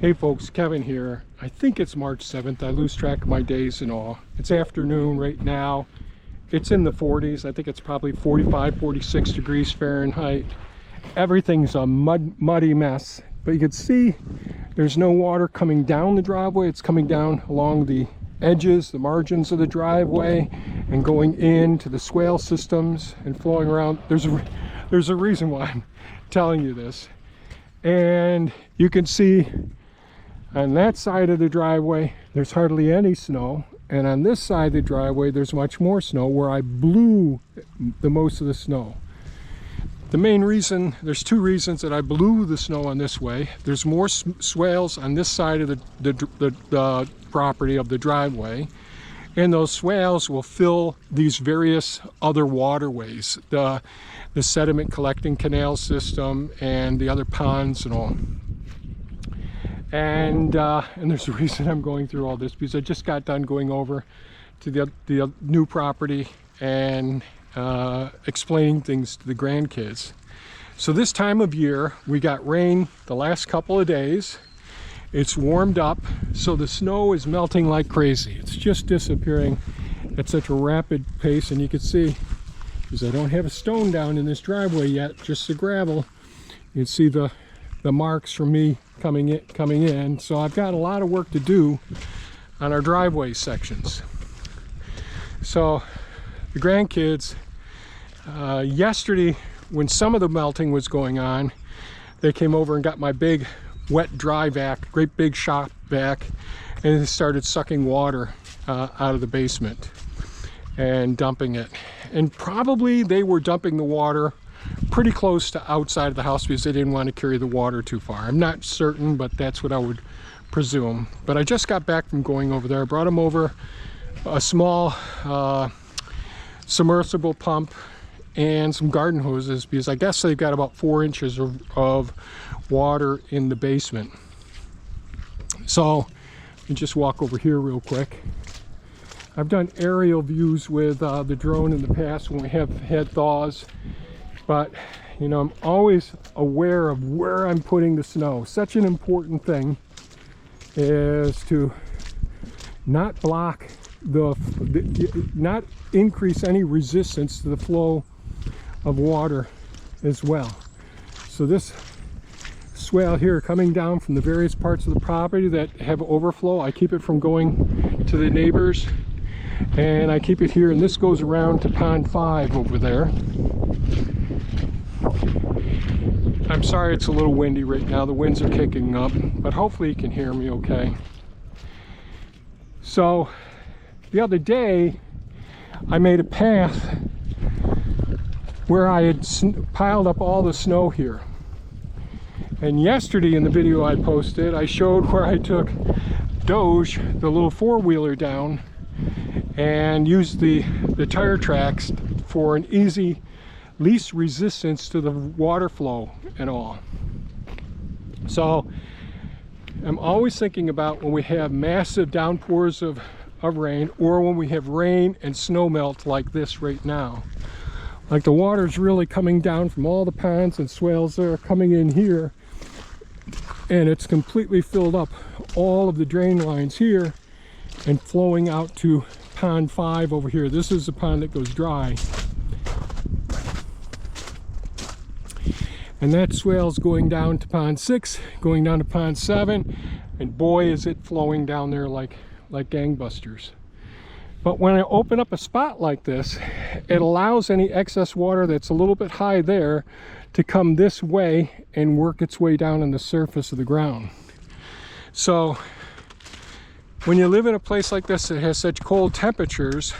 Hey folks, Kevin here. I think it's March 7th. I lose track of my days and all. It's afternoon right now. It's in the 40s. I think it's probably 45, 46 degrees Fahrenheit. Everything's a muddy mess. But you can see there's no water coming down the driveway. It's coming down along the edges, the margins of the driveway, and going into the swale systems and flowing around. There's a reason why I'm telling you this. And you can see on that side of the driveway, there's hardly any snow. And on this side of the driveway, there's much more snow where I blew the most of the snow. The main reason, there's two reasons that I blew the snow on this way. There's more swales on this side of the property of the driveway. And those swales will fill these various other waterways, the sediment collecting canal system and the other ponds and all. And there's a reason I'm going through all this, because I just got done going over to the new property and explaining things to the grandkids. So this time of year, we got rain the last couple of days. It's warmed up, so the snow is melting like crazy. It's just disappearing at such a rapid pace, and you can see, because I don't have a stone down in this driveway yet, just the gravel, you can see the marks from me coming in. So I've got a lot of work to do on our driveway sections. So the grandkids, yesterday when some of the melting was going on, they came over and got my big wet dry vac, great big shop vac, and they started sucking water out of the basement and dumping it. And probably they were dumping the water pretty close to outside of the house because they didn't want to carry the water too far. I'm not certain, but that's what I would presume. But I just got back from going over there. I brought them over a small submersible pump and some garden hoses, because I guess they've got about 4 inches of water in the basement. So let me just walk over here real quick. I've done aerial views with the drone in the past when we have had thaws. But, you know, I'm always aware of where I'm putting the snow. Such an important thing is to not block not increase any resistance to the flow of water as well. So this swale here coming down from the various parts of the property that have overflow, I keep it from going to the neighbors, and I keep it here, and this goes around to pond 5 over there. I'm sorry it's a little windy right now. The winds are kicking up, but hopefully you can hear me okay. So the other day I made a path where I had piled up all the snow here. And yesterday in the video I posted, I showed where I took Doge, the little four-wheeler, down and used the tire tracks for an easy least resistance to the water flow and all. So I'm always thinking about when we have massive downpours of rain, or when we have rain and snow melt like this right now. Like the water's really coming down from all the ponds and swales that are coming in here, and it's completely filled up all of the drain lines here and flowing out to pond 5 over here. This is the pond that goes dry. And that swale's going down to pond 6, going down to pond 7, and boy is it flowing down there like gangbusters. But when I open up a spot like this, it allows any excess water that's a little bit high there to come this way and work its way down on the surface of the ground. So when you live in a place like this that has such cold temperatures,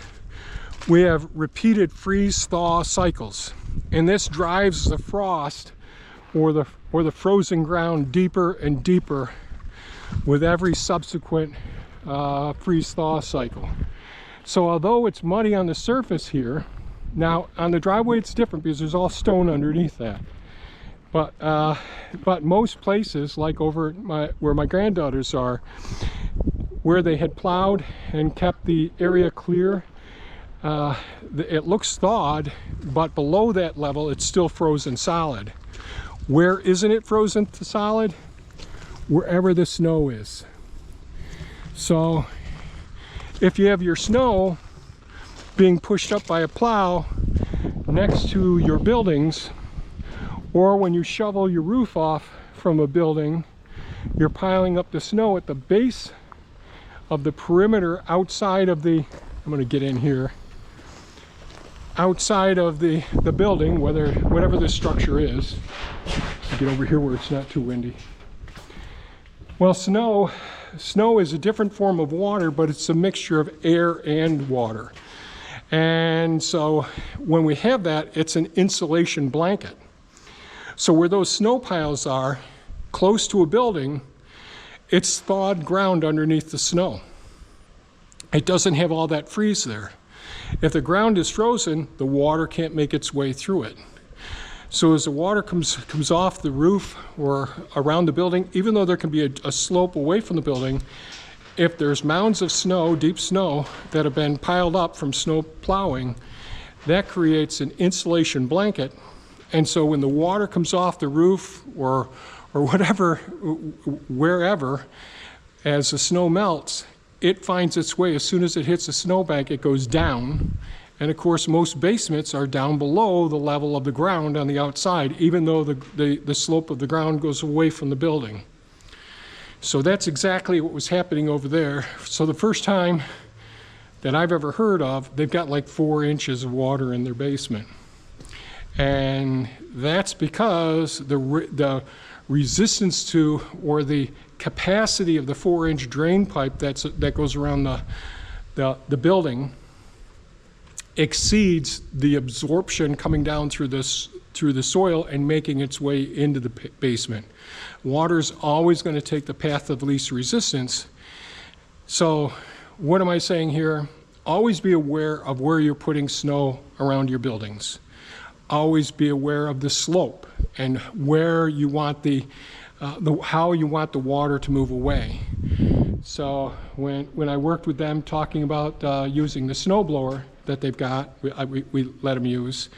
we have repeated freeze-thaw cycles, and this drives the frost or the frozen ground deeper and deeper with every subsequent freeze-thaw cycle. So although it's muddy on the surface here, now on the driveway it's different because there's all stone underneath that. But most places, like over where my granddaughters are, where they had plowed and kept the area clear, it looks thawed, but below that level it's still frozen solid. Where isn't it frozen to solid? wherever the snow is. So if you have your snow being pushed up by a plow next to your buildings, or when you shovel your roof off from a building, you're piling up the snow at the base of the perimeter outside of the, I'm going to get in here, outside of the building, whatever the structure is. Get over here where it's not too windy. Well, snow is a different form of water, but it's a mixture of air and water. And so when we have that, it's an insulation blanket. So where those snow piles are, close to a building, it's thawed ground underneath the snow. It doesn't have all that freeze there. If the ground is frozen, the water can't make its way through it. So as the water comes off the roof or around the building, even though there can be a slope away from the building, if there's mounds of snow, deep snow, that have been piled up from snow plowing, that creates an insulation blanket. And so when the water comes off the roof or whatever, wherever, as the snow melts, it finds its way. As soon as it hits the snowbank, it goes down. And of course, most basements are down below the level of the ground on the outside, even though the slope of the ground goes away from the building. So that's exactly what was happening over there. So the first time that I've ever heard of, they've got like 4 inches of water in their basement. And that's because the resistance to, or the capacity of the 4-inch drain pipe that goes around the building exceeds the absorption coming down through the soil and making its way into the basement. Water's always going to take the path of least resistance. So what am I saying here? Always be aware of where you're putting snow around your buildings. Always be aware of the slope and where you want how you want the water to move away. So when I worked with them talking about using the snow blower that they've got, we let them use,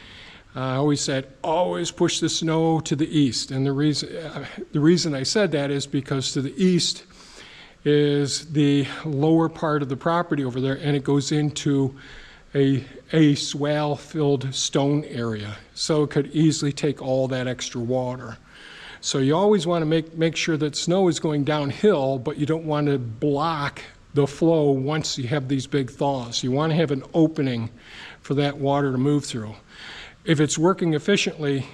I always said, always push the snow to the east. And the reason I said that is because to the east is the lower part of the property over there, and it goes into a swale-filled stone area. So it could easily take all that extra water. So you always want to make sure that snow is going downhill, but you don't want to block the flow once you have these big thaws. You want to have an opening for that water to move through. If it's working efficiently,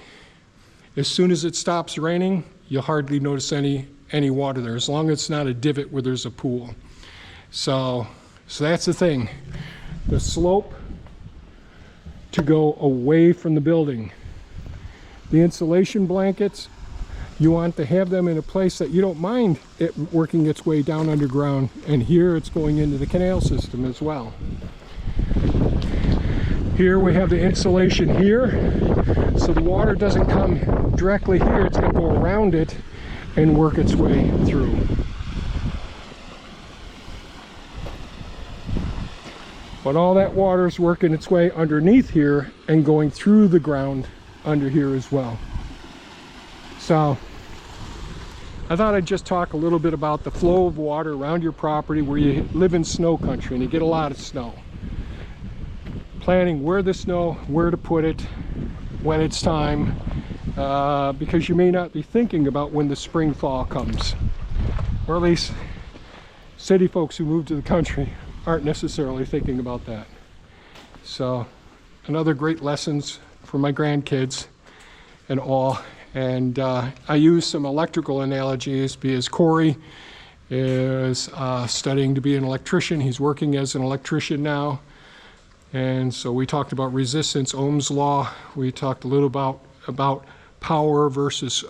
as soon as it stops raining, you'll hardly notice any water there, as long as it's not a divot where there's a pool. So that's the thing. The slope to go away from the building. The insulation blankets, you want to have them in a place that you don't mind it working its way down underground, and here it's going into the canal system as well. Here we have the insulation here, so the water doesn't come directly here, it's going to go around it and work its way through. But all that water is working its way underneath here and going through the ground under here as well. So I thought I'd just talk a little bit about the flow of water around your property where you live in snow country and you get a lot of snow. Planning where to put it when it's time, because you may not be thinking about when the spring thaw comes. Or at least city folks who move to the country aren't necessarily thinking about that. So another great lessons for my grandkids and all. And I use some electrical analogies because Corey is studying to be an electrician. He's working as an electrician now. And so we talked about resistance, Ohm's law. We talked a little about power versus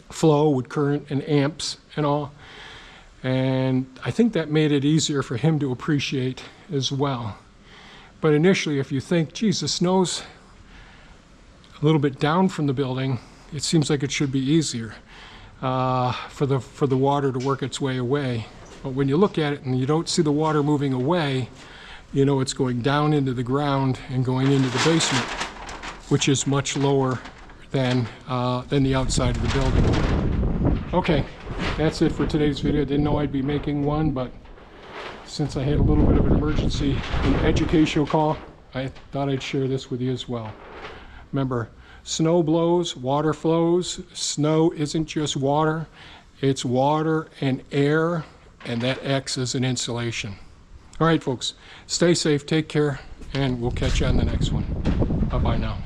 flow with current and amps and all. And I think that made it easier for him to appreciate as well. But initially, if you think, geez, the snow's a little bit down from the building, it seems like it should be easier for the water to work its way away. But when you look at it and you don't see the water moving away, you know it's going down into the ground and going into the basement, which is much lower than the outside of the building. Okay, that's it for today's video. Didn't know I'd be making one, but since I had a little bit of an emergency and educational call, I thought I'd share this with you as well. Remember, snow blows, water flows. Snow isn't just water, it's water and air, and that acts as an insulation. All right, folks, stay safe, take care, and we'll catch you on the next one. Bye-bye now.